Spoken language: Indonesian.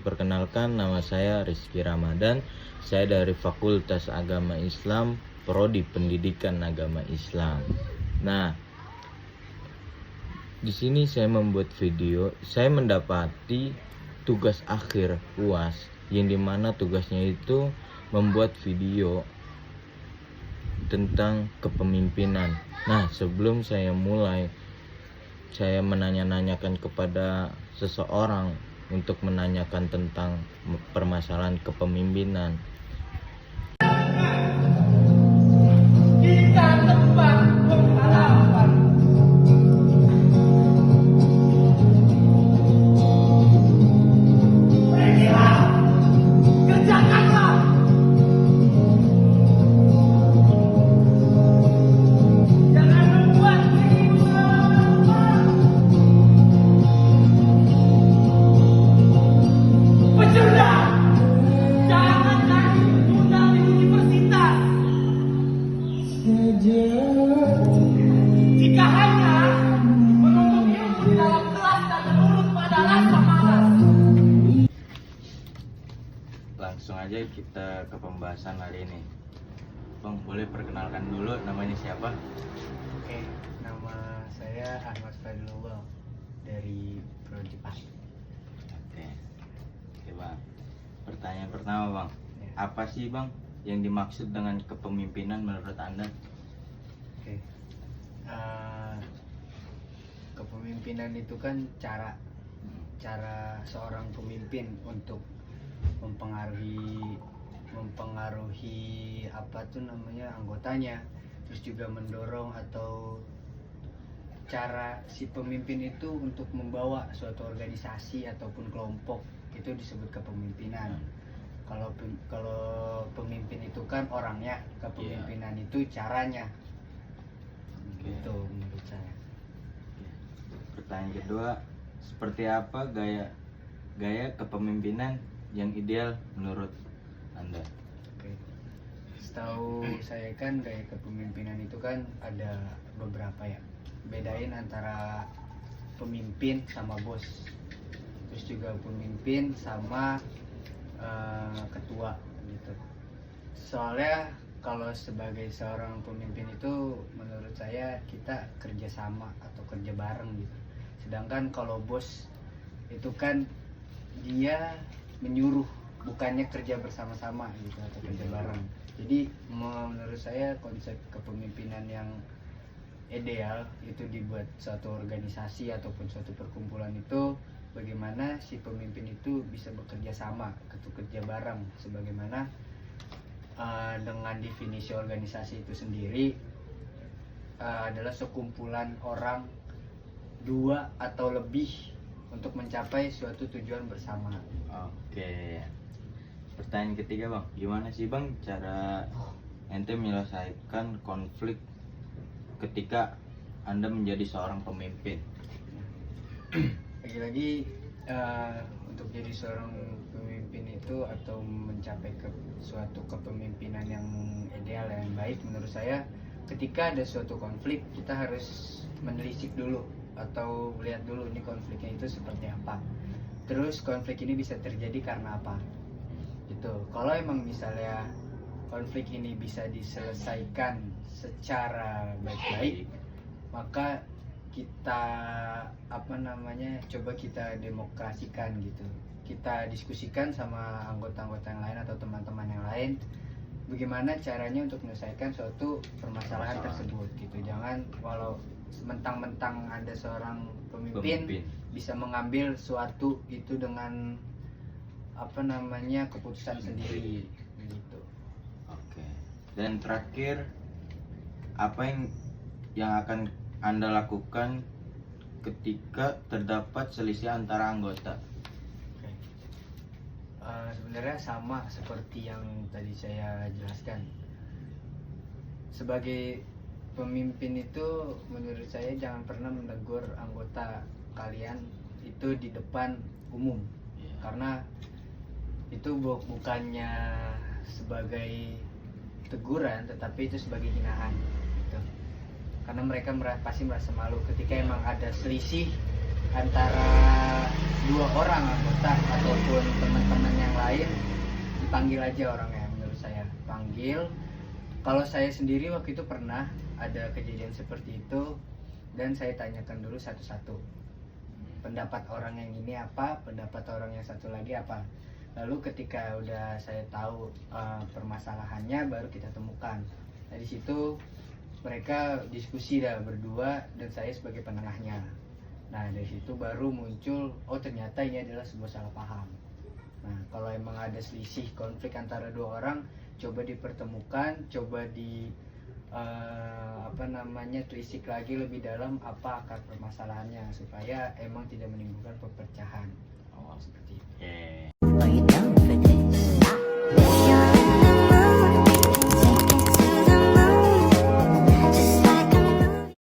perkenalkan, nama saya Rizky Ramadan. Saya dari Fakultas Agama Islam, Prodi Pendidikan Agama Islam. Nah, di sini saya membuat video. Saya mendapati tugas akhir UAS, yang dimana tugasnya itu membuat video tentang kepemimpinan. Nah, sebelum saya mulai, saya menanya-nanyakan kepada seseorang untuk menanyakan tentang permasalahan kepemimpinan. Kita tempat pengharapan. Pergilah, kerjakanlah. Jangan membuat dirimu lemah. Pecundang, jangan jadi pecundang di universitas. Jika hanya menuntut ilmu di dalam kelas dan menurut pada rasa malas. Langsung aja kita ke pembahasan hari ini. Bang, boleh perkenalkan dulu namanya siapa? Oke, nama saya Ahmad Fadilullah dari Prodi PAS. Oke, Bang. Pertanyaan pertama, Bang. Ya. Apa sih, Bang, yang dimaksud dengan kepemimpinan menurut Anda? Oke, kepemimpinan itu kan cara seorang pemimpin untuk mempengaruhi apa tuh namanya anggotanya, terus juga mendorong, atau cara si pemimpin itu untuk membawa suatu organisasi ataupun kelompok, itu disebut kepemimpinan. Kalau pemimpin itu kan orangnya, kepemimpinan itu caranya. Itu menurut saya. Pertanyaan kedua, seperti apa gaya kepemimpinan yang ideal menurut Anda? Oke. Setahu saya kan gaya kepemimpinan itu kan ada beberapa ya. Bedain antara pemimpin sama bos. Terus juga pemimpin sama ketua gitu. Soalnya kalau sebagai seorang pemimpin itu menurut saya kita kerjasama atau kerja bareng gitu. Sedangkan kalau bos itu kan dia menyuruh, bukannya kerja bersama-sama gitu atau kerja bareng. Jadi menurut saya konsep kepemimpinan yang ideal itu dibuat suatu organisasi ataupun suatu perkumpulan itu bagaimana si pemimpin itu bisa bekerja sama atau kerja bareng, sebagaimana dengan definisi organisasi itu sendiri adalah sekumpulan orang, dua atau lebih, untuk mencapai suatu tujuan bersama. Oke. Pertanyaan ketiga, Bang. Gimana sih, Bang, cara ente menyelesaikan konflik ketika Anda menjadi seorang pemimpin? Lagi-lagi untuk jadi seorang pemimpin itu atau mencapai suatu kepemimpinan yang ideal, yang baik menurut saya, ketika ada suatu konflik kita harus menelisik dulu atau lihat dulu ini konfliknya itu seperti apa, terus konflik ini bisa terjadi karena apa gitu. Kalau emang misalnya konflik ini bisa diselesaikan secara baik-baik, maka kita coba kita demokrasikan gitu, kita diskusikan sama anggota-anggota yang lain atau teman-teman yang lain bagaimana caranya untuk menyelesaikan suatu permasalahan tersebut gitu. Jangan walau mentang-mentang ada seorang pemimpin bisa mengambil suatu itu dengan keputusan sendiri gitu. Oke. Dan terakhir, apa yang akan Anda lakukan ketika terdapat selisih antara anggota? Oke. Sebenarnya sama seperti yang tadi saya jelaskan. Sebagai pemimpin itu menurut saya jangan pernah menegur anggota kalian itu di depan umum, karena itu bukannya sebagai teguran, tetapi itu sebagai hinaan gitu. Karena mereka pasti merasa malu ketika emang ada selisih antara dua orang anggota ataupun teman-teman yang lain, dipanggil aja orangnya. Menurut saya panggil. Kalau saya sendiri waktu itu pernah ada kejadian seperti itu, dan saya tanyakan dulu satu-satu, pendapat orang yang ini apa, pendapat orang yang satu lagi apa. Lalu ketika udah saya tahu permasalahannya, baru kita temukan. Nah, di situ mereka diskusi dah berdua dan saya sebagai penengahnya. Nah, dari situ baru muncul, oh ternyata ini adalah sebuah salah paham. Nah, kalau emang ada selisih konflik antara dua orang, coba dipertemukan, coba di telisik lagi lebih dalam apa akar permasalahannya, supaya emang tidak menimbulkan perpecahan.